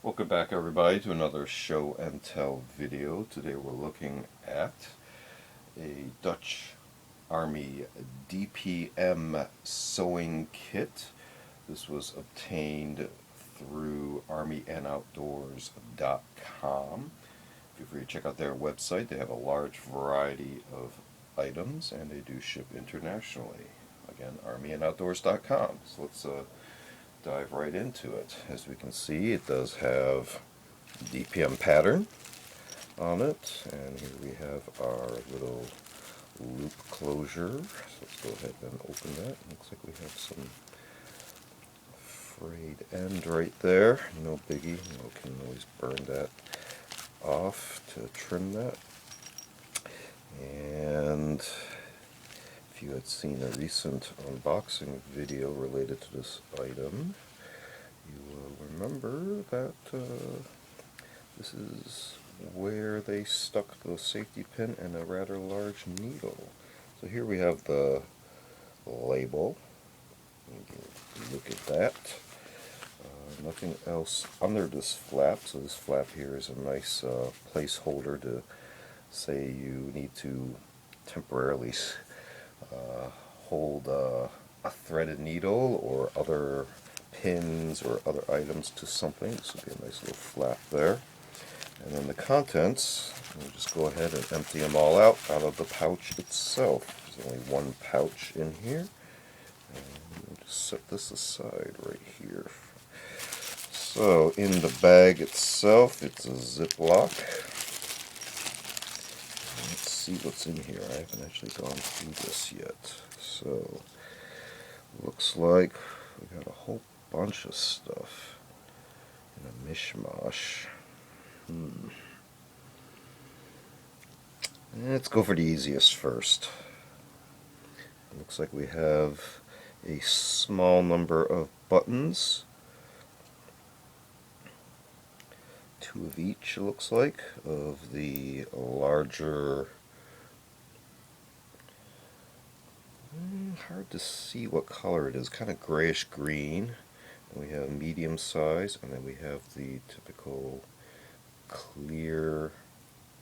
Welcome back everybody to another show and tell video. Today we're looking at a Dutch Army DPM Sewing Kit. This was obtained through ArmyandOutdoors.com. Feel free to check out their website. They have a large variety of items and they do ship internationally. Again, ArmyandOutdoors.com. So let's dive right into it. As we can see, it does have DPM pattern on it, and here we have our little loop closure. So let's go ahead and open that. Looks like we have some frayed end right there. No biggie. You can always burn that off to trim that. And if you had seen a recent unboxing video related to this item, you will remember that this is where they stuck the safety pin and a rather large needle. So here we have the label. Look at that. Nothing else under this flap, so this flap here is a nice placeholder to say you need to temporarily hold a threaded needle or other pins or other items to something. This would be a nice little flap there. And then the contents, we'll just go ahead and empty them all out of the pouch itself. There's only one pouch in here. And we'll just set this aside right here. So in the bag itself, it's a Ziploc. Let's see what's in here. I haven't actually gone through this yet. So looks like we got a whole bunch of stuff in a mishmash. Let's go for the easiest first. Looks like we have a small number of buttons. 2 of each, it looks like, of the larger, hard to see what color it is, kind of grayish green. And we have medium size, and then we have the typical clear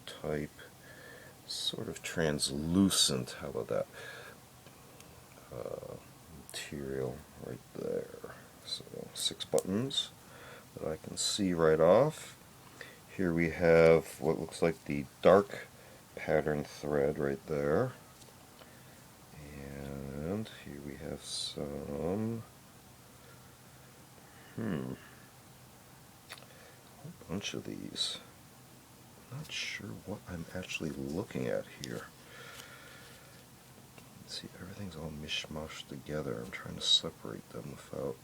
type, sort of translucent, how about that, material right there. So 6 buttons that I can see right off. Here we have what looks like the dark pattern thread right there. And here we have some, a whole bunch of these. Not sure what I'm actually looking at here. Let's see, everything's all mishmashed together. I'm trying to separate them without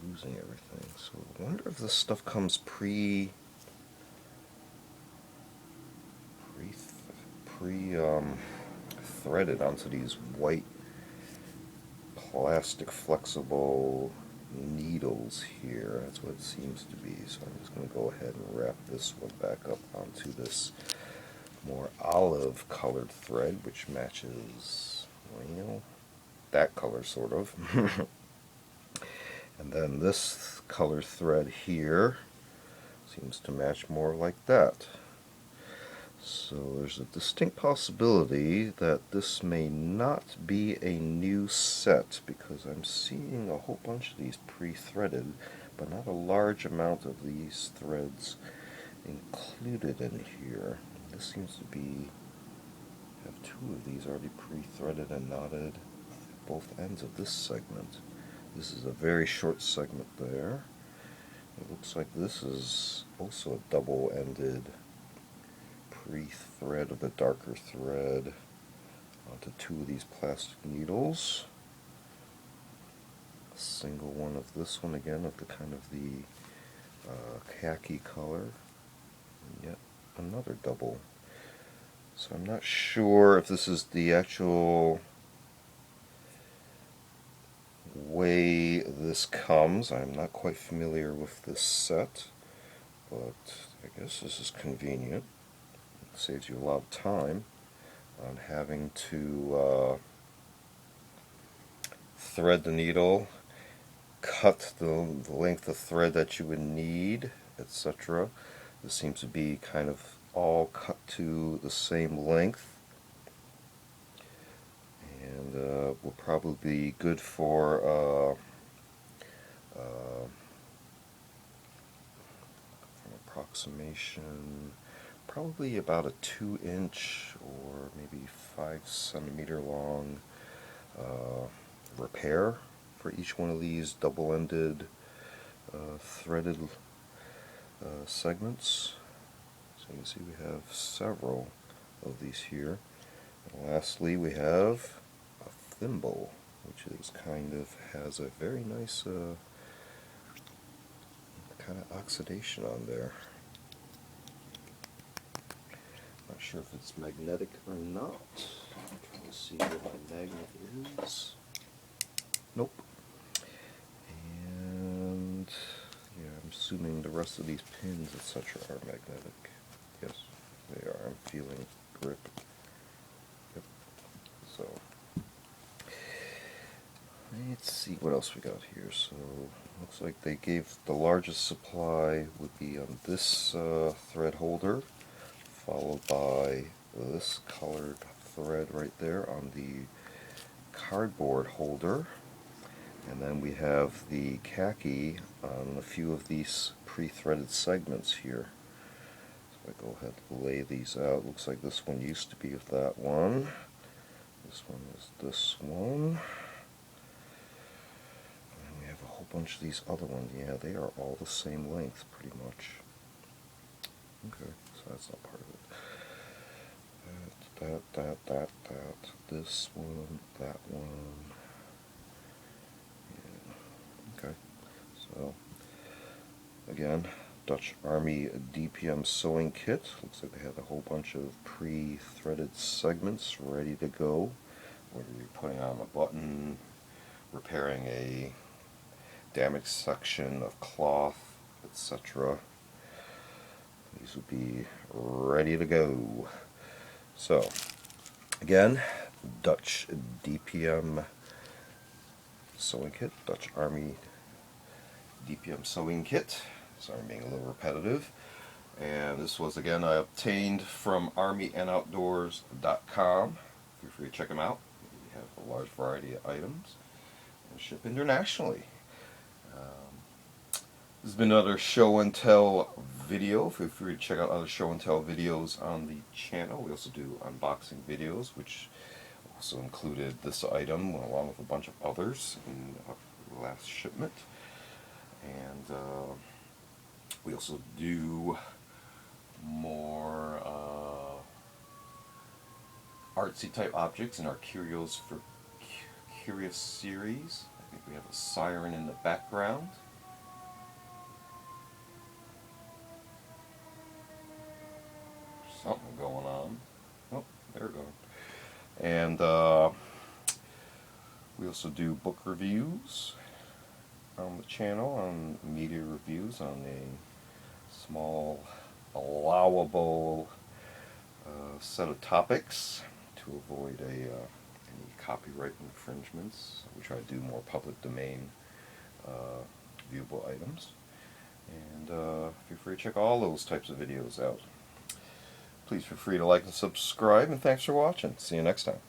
losing everything. So I wonder if this stuff comes threaded onto these white plastic flexible needles here. That's what it seems to be. So I'm just going to go ahead and wrap this one back up onto this more olive colored thread, which matches, well, that color sort of. And then this color thread here seems to match more like that. So there's a distinct possibility that this may not be a new set, because I'm seeing a whole bunch of these pre-threaded, but not a large amount of these threads included in here. This seems to be, have 2 of these already pre-threaded and knotted at both ends of this segment. This is a very short segment there. It looks like this is also a double-ended pre-thread of the darker thread onto 2 of these plastic needles. A single one of this one again of the kind of the khaki color. And yet another double. So I'm not sure if this is the actual way this comes. I'm not quite familiar with this set, but I guess this is convenient. It saves you a lot of time on having to thread the needle, cut the length of thread that you would need, etc. This seems to be kind of all cut to the same length, and will probably be good for an approximation, probably about a 2-inch or maybe 5 centimeter long repair for each one of these double-ended threaded segments. So you can see we have several of these here. And lastly, we have a thimble, which is kind of has a very nice kind of oxidation on there. Not sure if it's magnetic or not. I'm trying to see where my magnet is. Nope. And yeah, I'm assuming the rest of these pins, etc., are magnetic. Yes, they are. I'm feeling grip. Yep. So let's see what else we got here. So looks like they gave the largest supply would be on this thread holder, followed by this colored thread right there on the cardboard holder, and then we have the khaki on a few of these pre-threaded segments here. So I go ahead and lay these out. Looks like this one used to be with that one. This one is this one. And we have a whole bunch of these other ones. Yeah, they are all the same length pretty much. Okay, so that's not part of it. That, this one, that one. Yeah. Okay, so again, Dutch Army DPM Sewing Kit. Looks like they have a whole bunch of pre-threaded segments ready to go. Whether you're putting on a button, repairing a damaged section of cloth, etc. These will be ready to go. So, again, Dutch DPM Sewing Kit, Dutch Army DPM Sewing Kit. Sorry, I'm being a little repetitive. And this was, again, I obtained from ArmyandOutdoors.com. Feel free to check them out. We have a large variety of items and ship internationally. This has been another show and tell video. Feel free to check out other show and tell videos on the channel. We also do unboxing videos, which also included this item along with a bunch of others in the last shipment. And we also do more artsy type objects in our Curious series. I think we have a siren in the background. Something going on. Oh, there we go. And we also do book reviews on the channel, on media reviews on a small, allowable set of topics to avoid any copyright infringements. We try to do more public domain viewable items. And feel free to check all those types of videos out. Please feel free to like and subscribe, and thanks for watching. See you next time.